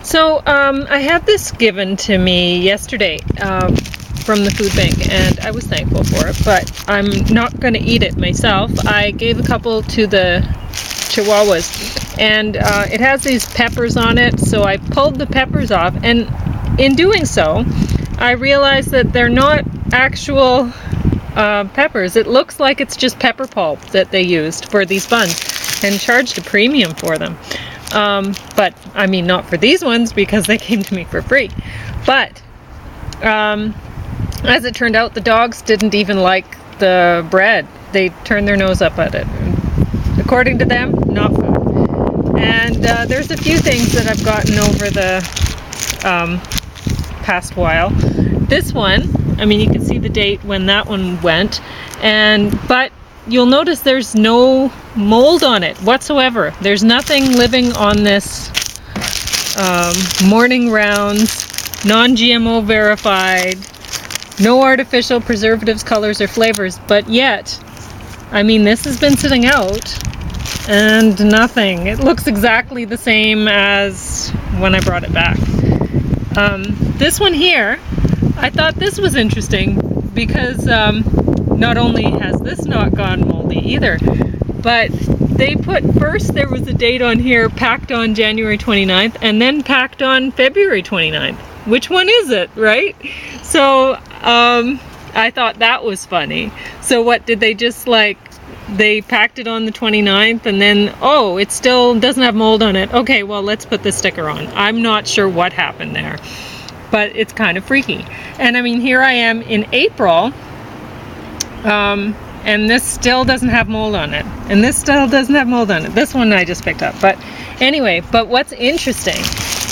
So I had this given to me yesterday from the food bank, and I was thankful for it, but I'm not going to eat it myself. I gave a couple to the Chihuahuas, and it has these peppers on it, so I pulled the peppers off, and in doing so, I realized that they're not actual peppers. It looks like it's just pepper pulp that they used for these buns, and charged a premium for them. But I mean, not for these ones because they came to me for free. But as it turned out, the dogs didn't even like the bread. They turned their nose up at it. According to them, not food. And there's a few things that I've gotten over the past while. This one, I mean, you can see the date when that one went, but you'll notice there's no mold on it whatsoever. There's nothing living on this morning rounds, non-GMO verified, no artificial preservatives, colors, or flavors, but yet, I mean, this has been sitting out and nothing. It looks exactly the same as when I brought it back. This one here, I thought this was interesting because not only has this not gone moldy either, but they put first, there was a date on here packed on January 29th and then packed on February 29th. Which one is it, right? So I thought that was funny. So what did they just they packed it on the 29th and then, oh, it still doesn't have mold on it. Okay, well, let's put the sticker on. I'm not sure what happened there, but it's kind of freaky. And I mean, here I am in April, and this still doesn't have mold on it. And this still doesn't have mold on it. This one I just picked up. But anyway, but what's interesting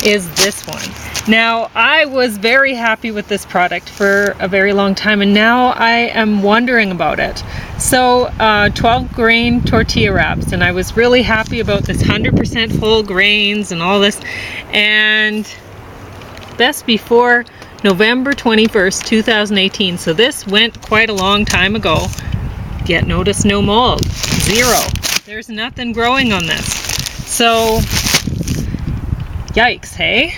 is this one. Now, I was very happy with this product for a very long time, and now I am wondering about it. So, 12 grain tortilla wraps, and I was really happy about this 100% whole grains and all this. And best before November 21st, 2018. So this went quite a long time ago. Yet notice no mold. Zero. There's nothing growing on this. So, yikes, hey?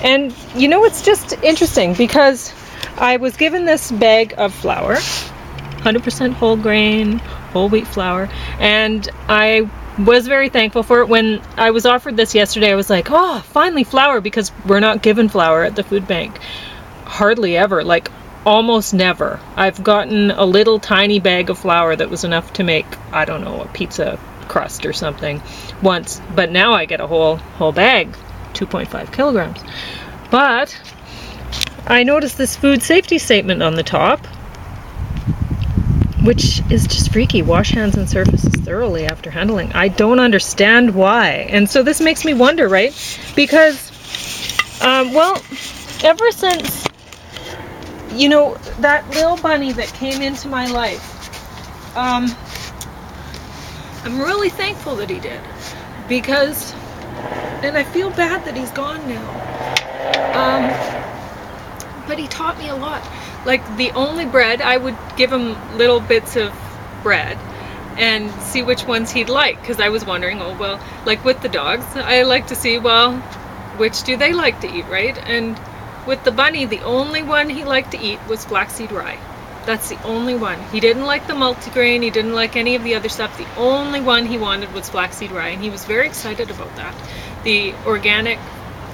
And you know, it's just interesting because I was given this bag of flour, 100% whole grain, whole wheat flour, and I was very thankful for it. When I was offered this yesterday, I was like, oh, finally flour, because we're not given flour at the food bank. Hardly ever, like almost never. I've gotten a little tiny bag of flour that was enough to make, I don't know, a pizza crust or something once, but now I get a whole bag, 2.5 kilograms. But I noticed this food safety statement on the top, which is just freaky. Wash hands and surfaces thoroughly after handling. I don't understand why. And so this makes me wonder, right? Because, well, ever since, you know, that little bunny that came into my life, I'm really thankful that he did, because, and I feel bad that he's gone now, but he taught me a lot. Like, the only bread, I would give him little bits of bread and see which ones he'd like, because I was wondering, oh, well, like with the dogs, I like to see, well, which do they like to eat, right? And with the bunny, the only one he liked to eat was flaxseed rye. That's the only one. He didn't like the multigrain, he didn't like any of the other stuff. The only one he wanted was flaxseed rye, and he was very excited about that. The organic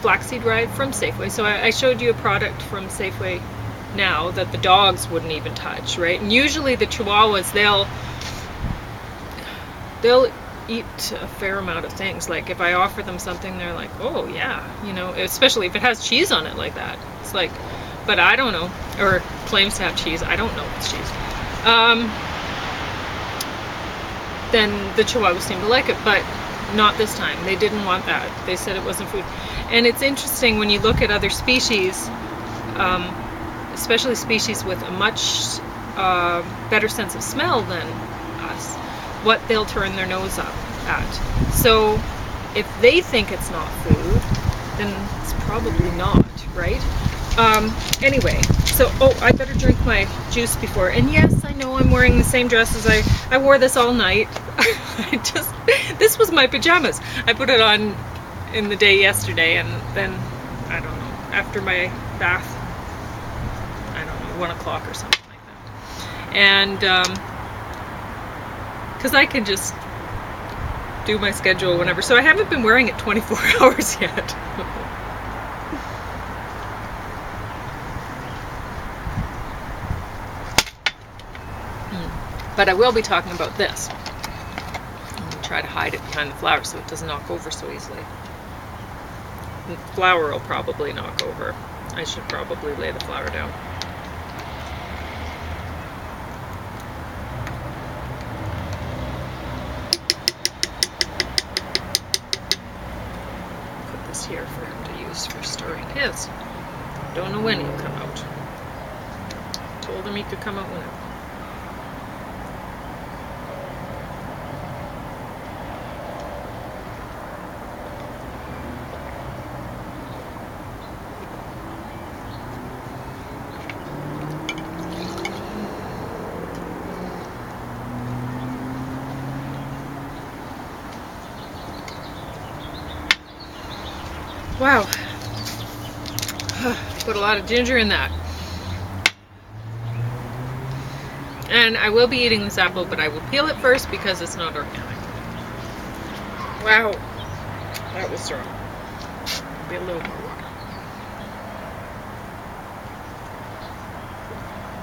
flaxseed rye from Safeway. So I showed you a product from Safeway now that the dogs wouldn't even touch, right? And usually the Chihuahuas, they'll eat a fair amount of things. Like if I offer them something, they're like, oh yeah, you know, especially if it has cheese on it like that. It's like, but I don't know, or claims to have cheese, I don't know if it's cheese. Then the Chihuahuas seem to like it, but not this time. They didn't want that. They said it wasn't food. And it's interesting when you look at other species, especially species with a much better sense of smell than us, what they'll turn their nose up at. So if they think it's not food, then it's probably not, right? Anyway, so, oh, I better drink my juice before. And yes, I know I'm wearing the same dress as I wore this all night. This was my pajamas. I put it on in the day yesterday, and then, I don't know, after my bath, I don't know, 1 o'clock or something like that. And, because I can just do my schedule whenever. So I haven't been wearing it 24 hours yet. But I will be talking about this. I'm going to try to hide it behind the flower so it doesn't knock over so easily. The flower will probably knock over. I should probably lay the flower down. Put this here for him to use for storing his. Don't know when he'll come out. Told him he could come out whenever. Wow, put a lot of ginger in that. And I will be eating this apple, but I will peel it first because it's not organic. Wow, that was strong. Be a little more water.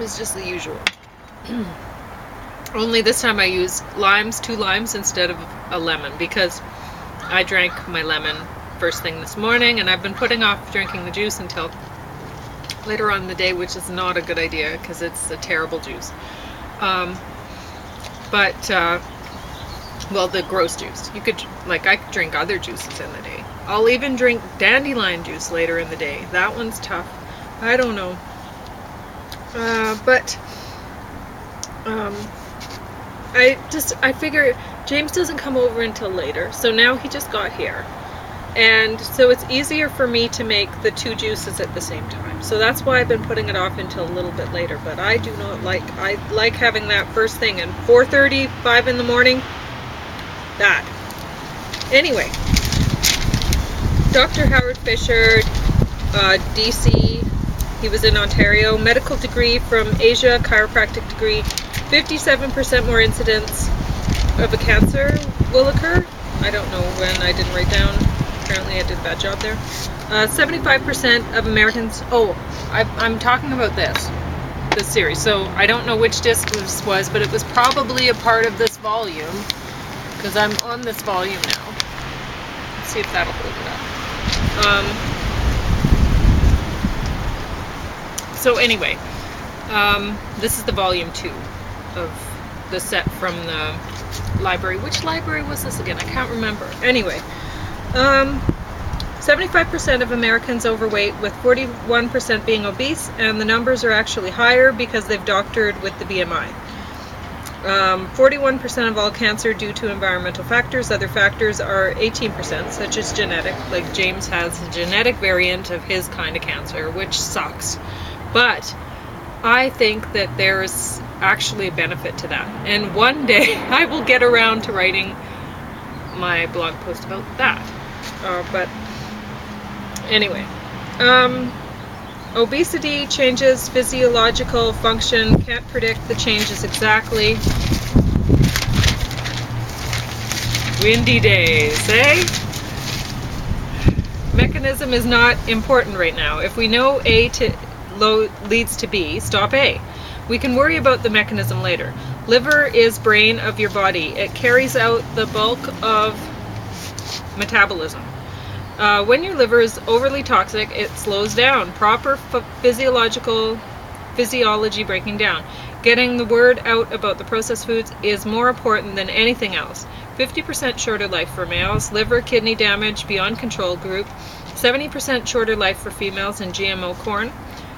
It's just the usual. Only this time I used limes, 2 limes instead of a lemon, because I drank my lemon first thing this morning, and I've been putting off drinking the juice until later on in the day, which is not a good idea because it's a terrible juice. Well, the gross juice. You could, like, I could drink other juices in the day. I'll even drink dandelion juice later in the day. That one's tough. I don't know. I figure James doesn't come over until later, so now he just got here. And so it's easier for me to make the 2 juices at the same time. So that's why I've been putting it off until a little bit later. But I do not like, I like having that first thing. And 4:30, 5 in the morning, that. Anyway, Dr. Howard Fisher, DC, he was in Ontario, medical degree from Asia, chiropractic degree, 57% more incidence of a cancer will occur. I don't know when, I didn't write down. Apparently I did a bad job there. 75% of Americans, I'm talking about this series, so I don't know which disc this was, but it was probably a part of this volume, because I'm on this volume now. Let's see if that'll hold it up. So anyway, this is the volume 2 of the set from the library. Which library was this again? I can't remember. Anyway, 75% of Americans overweight, with 41% being obese, and the numbers are actually higher because they've doctored with the BMI. 41% of all cancer due to environmental factors. Other factors are 18%, such as genetic, like James has a genetic variant of his kind of cancer, which sucks. But I think that there's actually a benefit to that. And one day I will get around to writing my blog post about that. But anyway, obesity changes physiological function, can't predict the changes exactly. Windy days, eh? Mechanism is not important right now. If we know A to leads to B, stop A. We can worry about the mechanism later. Liver is brain of your body. It carries out the bulk of metabolism. When your liver is overly toxic, it slows down. Proper physiology breaking down. Getting the word out about the processed foods is more important than anything else. 50% shorter life for males. Liver, kidney damage beyond control group. 70% shorter life for females in GMO corn.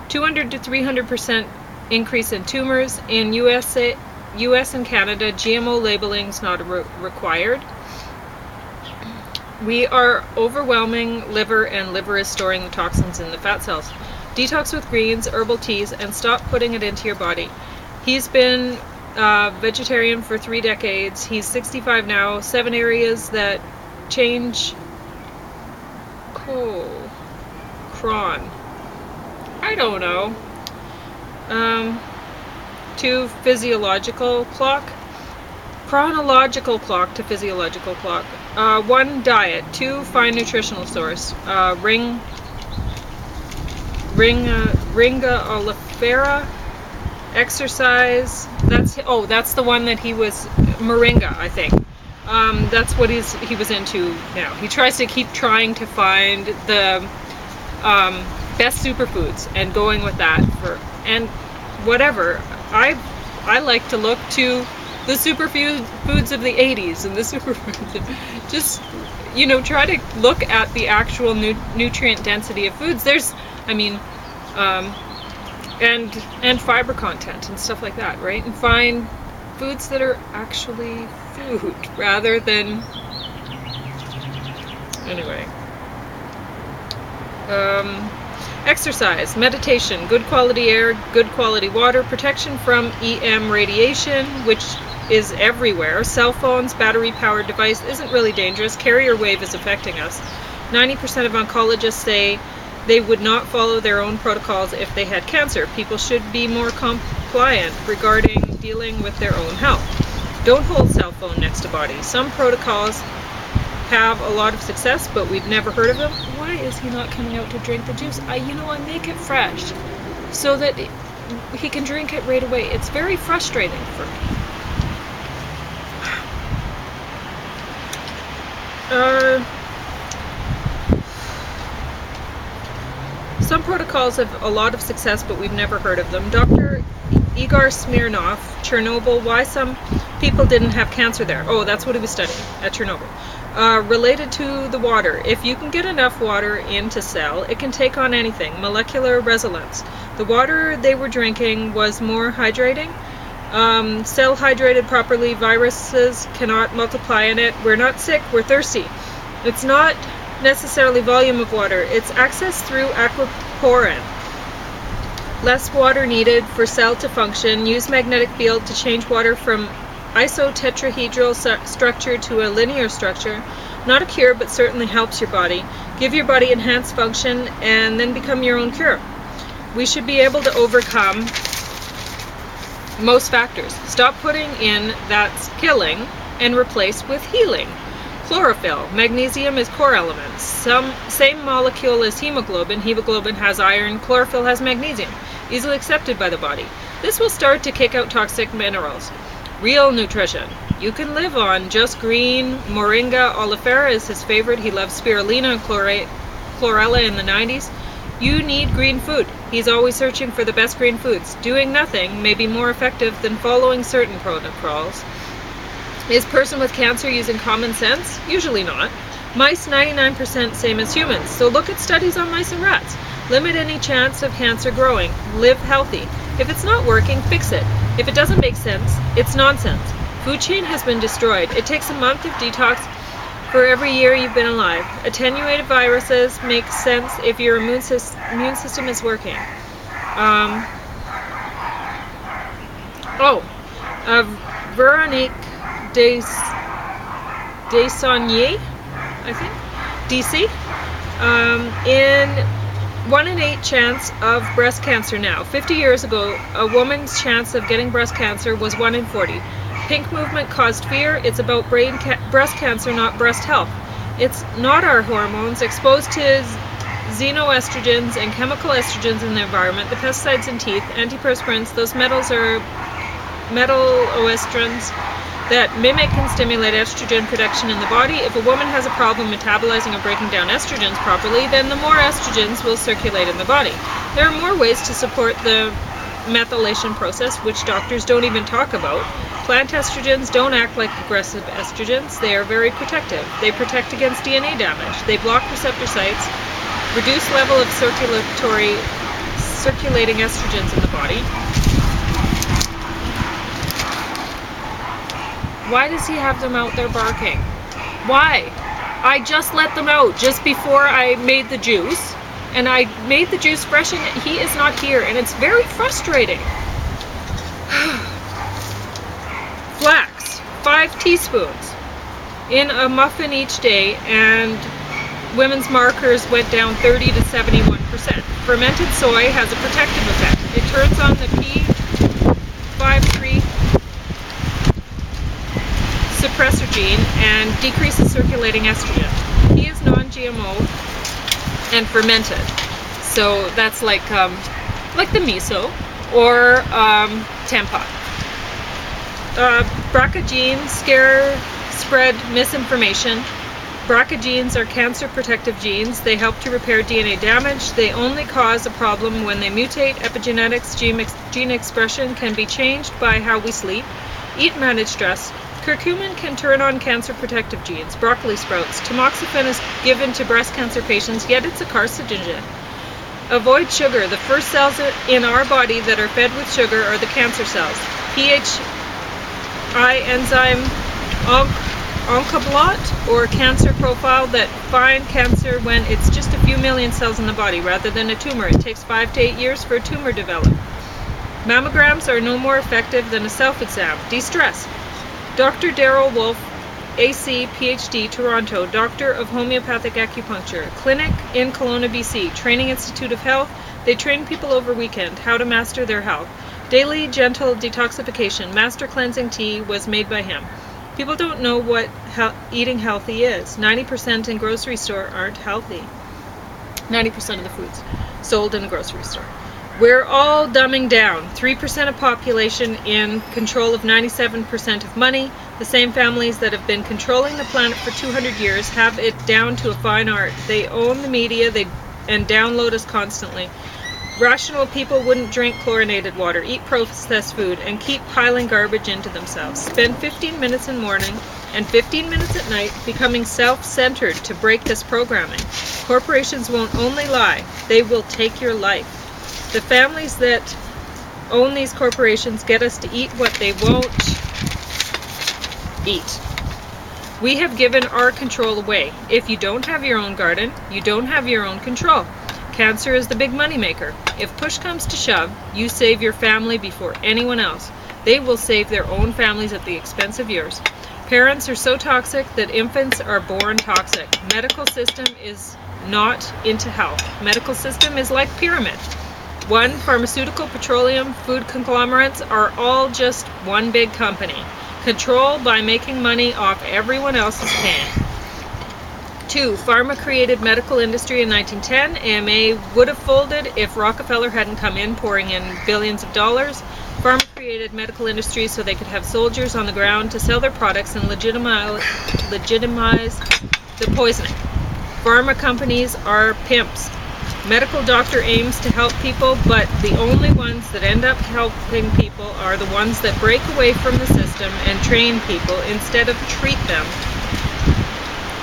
200 to 300% increase in tumors. In US and Canada, GMO labeling is not required. We are overwhelming liver, and liver is storing the toxins in the fat cells. Detox with greens, herbal teas, and stop putting it into your body. He's been vegetarian for 3 decades. He's 65 now. 7 areas that change Oh, cron. I don't know. To physiological clock. Chronological clock to physiological clock. 1, diet. 2, find nutritional source. Ringa oleifera. Exercise. That's the one that he was, moringa, I think. That's what he was into now. He tries to keep trying to find the best superfoods and going with that and whatever. I like to look to the superfoods of the 80s and the superfoods. Just, try to look at the actual nutrient density of foods. And fiber content and stuff like that, right? And find foods that are actually food rather than, anyway. Exercise, meditation, good quality air, good quality water, protection from EM radiation, which is everywhere. Cell phones, battery-powered device isn't really dangerous. Carrier wave is affecting us. 90% of oncologists say they would not follow their own protocols if they had cancer. People should be more compliant regarding dealing with their own health. Don't hold cell phone next to body. Some protocols have a lot of success, but we've never heard of them. Why is he not coming out to drink the juice? I make it fresh so that he can drink it right away. It's very frustrating for me. Some protocols have a lot of success, but we've never heard of them. Dr. Igor Smirnov, Chernobyl, why some people didn't have cancer there. Oh, that's what he was studying at Chernobyl. Related to the water. If you can get enough water into cell, it can take on anything. Molecular resonance. The water they were drinking was more hydrating. Cell hydrated properly, viruses cannot multiply in it. We're not sick, we're thirsty. It's not necessarily volume of water, it's access through aquaporin. Less water needed for cell to function. Use magnetic field to change water from isotetrahedral structure to a linear structure. Not a cure, but certainly helps your body. Give your body enhanced function and then become your own cure. We should be able to overcome most factors. Stop putting in that's killing and replace with healing. Chlorophyll. Magnesium is core element. Same molecule as hemoglobin. Hemoglobin has iron. Chlorophyll has magnesium. Easily accepted by the body. This will start to kick out toxic minerals. Real nutrition. You can live on just green. Moringa oleifera is his favorite. He loves spirulina and chlorella in the 90s. You need green food. He's always searching for the best green foods. Doing nothing may be more effective than following certain protocols. Is person with cancer using common sense? Usually not. Mice, 99% same as humans. So look at studies on mice and rats. Limit any chance of cancer growing. Live healthy. If it's not working, fix it. If it doesn't make sense, it's nonsense. Food chain has been destroyed. It takes a month of detox for every year you've been alive. Attenuated viruses make sense if your immune system is working. Veronique Desaunier, I think, DC, in 1 in 8 chance of breast cancer now. 50 years ago, a woman's chance of getting breast cancer was 1 in 40. Pink movement caused fear. It's about breast cancer, not breast health. It's not our hormones. Exposed to xenoestrogens and chemical estrogens in the environment, the pesticides in teeth, antiperspirants, those metals are metalloestrogens that mimic and stimulate estrogen production in the body. If a woman has a problem metabolizing or breaking down estrogens properly, then the more estrogens will circulate in the body. There are more ways to support the methylation process, which doctors don't even talk about. Plant estrogens don't act like aggressive estrogens. They are very protective. They protect against DNA damage. They block receptor sites, reduce level of circulating estrogens in the body. Why does he have them out there barking? Why? I just let them out just before I made the juice, and I made the juice fresh, and he is not here, and it's very frustrating. Flax, 5 teaspoons in a muffin each day, and women's markers went down 30 to 71%. Fermented soy has a protective effect. It turns on the P53 suppressor gene and decreases circulating estrogen. Pea is non-GMO and fermented, so that's like the miso or tempeh. BRCA genes spread misinformation. BRCA genes are cancer protective genes. They help to repair DNA damage. They only cause a problem when they mutate. Epigenetics, gene expression can be changed by how we sleep, eat, manage stress. Curcumin can turn on cancer protective genes. Broccoli sprouts. Tamoxifen is given to breast cancer patients, yet it's a carcinogen. Avoid sugar. The first cells in our body that are fed with sugar are the cancer cells. PHI enzyme oncoblot, or cancer profile, that find cancer when it's just a few million cells in the body rather than a tumor. It takes 5 to 8 years for a tumor to develop. Mammograms are no more effective than a self-exam. De-stress. Dr. Darrell Wolf, AC, PhD, Toronto, Doctor of Homeopathic Acupuncture, Clinic in Kelowna, BC, Training Institute of Health. They train people over weekend how to master their health. Daily gentle detoxification, master cleansing tea was made by him. People don't know what eating healthy is. 90% in grocery store aren't healthy. 90% of the foods sold in a grocery store. We're all dumbing down. 3% of population in control of 97% of money. The same families that have been controlling the planet for 200 years have it down to a fine art. They own the media and download us constantly. Rational people wouldn't drink chlorinated water, eat processed food, and keep piling garbage into themselves. Spend 15 minutes in the morning and 15 minutes at night becoming self-centered to break this programming. Corporations won't only lie, they will take your life. The families that own these corporations get us to eat what they won't eat. We have given our control away. If you don't have your own garden, you don't have your own control. Cancer is the big money maker. If push comes to shove, you save your family before anyone else. They will save their own families at the expense of yours. Parents are so toxic that infants are born toxic. Medical system is not into health. Medical system is like pyramid. One, pharmaceutical, petroleum, food conglomerates are all just one big company. Control by making money off everyone else's pain. 2, pharma created medical industry in 1910. AMA would have folded if Rockefeller hadn't come in pouring in billions of dollars. Pharma created medical industry so they could have soldiers on the ground to sell their products and legitimize the poisoning. Pharma companies are pimps. Medical doctor aims to help people, but the only ones that end up helping people are the ones that break away from the system and train people instead of treat them.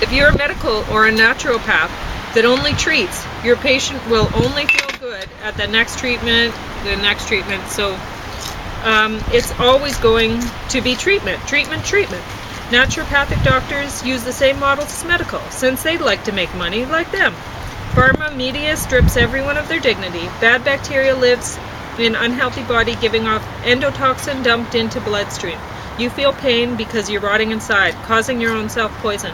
If you're a medical or a naturopath that only treats, your patient will only feel good at the next treatment. So it's always going to be treatment. Naturopathic doctors use the same models as medical, since they'd like to make money like them. Pharma media strips everyone of their dignity. Bad bacteria lives in unhealthy body, giving off endotoxin dumped into bloodstream. You feel pain because you're rotting inside, causing your own self-poison.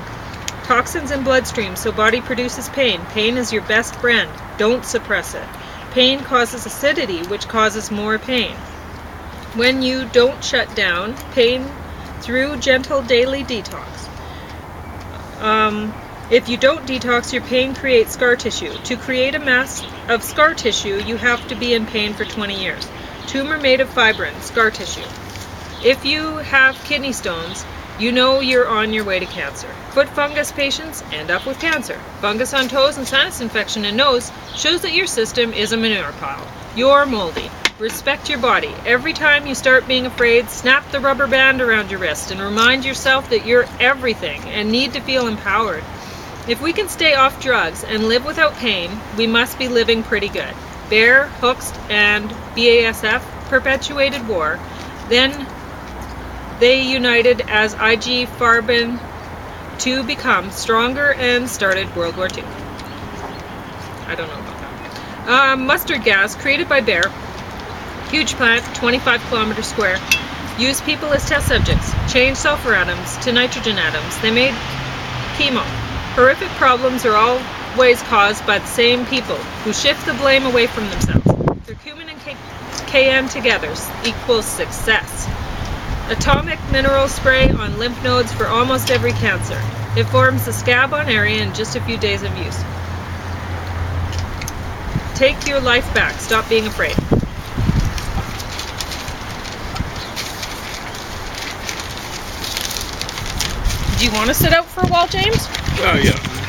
Toxins in bloodstream, so body produces pain. Pain is your best friend. Don't suppress it. Pain causes acidity, which causes more pain. When you don't shut down pain through gentle daily detox. If you don't detox, your pain creates scar tissue. To create a mass of scar tissue, you have to be in pain for 20 years. Tumor made of fibrin, scar tissue. If you have kidney stones, you know you're on your way to cancer. Foot fungus patients end up with cancer. Fungus on toes and sinus infection in nose shows that your system is a manure pile. You're moldy. Respect your body. Every time you start being afraid, snap the rubber band around your wrist and remind yourself that you're everything and need to feel empowered. If we can stay off drugs and live without pain, we must be living pretty good. Bear, Hooks, and BASF perpetuated war. Then they united as IG Farben to become stronger and started World War II. I don't know about that. Mustard gas created by Bayer. Huge plant, 25 kilometers square. Used people as test subjects. Changed sulfur atoms to nitrogen atoms. They made chemo. Horrific problems are always caused by the same people, who shift the blame away from themselves. Curcumin and cayenne together equals success. Atomic mineral spray on lymph nodes for almost every cancer. It forms a scab on area in just a few days of use. Take your life back. Stop being afraid. Do you want to sit out for a while, James? Yeah.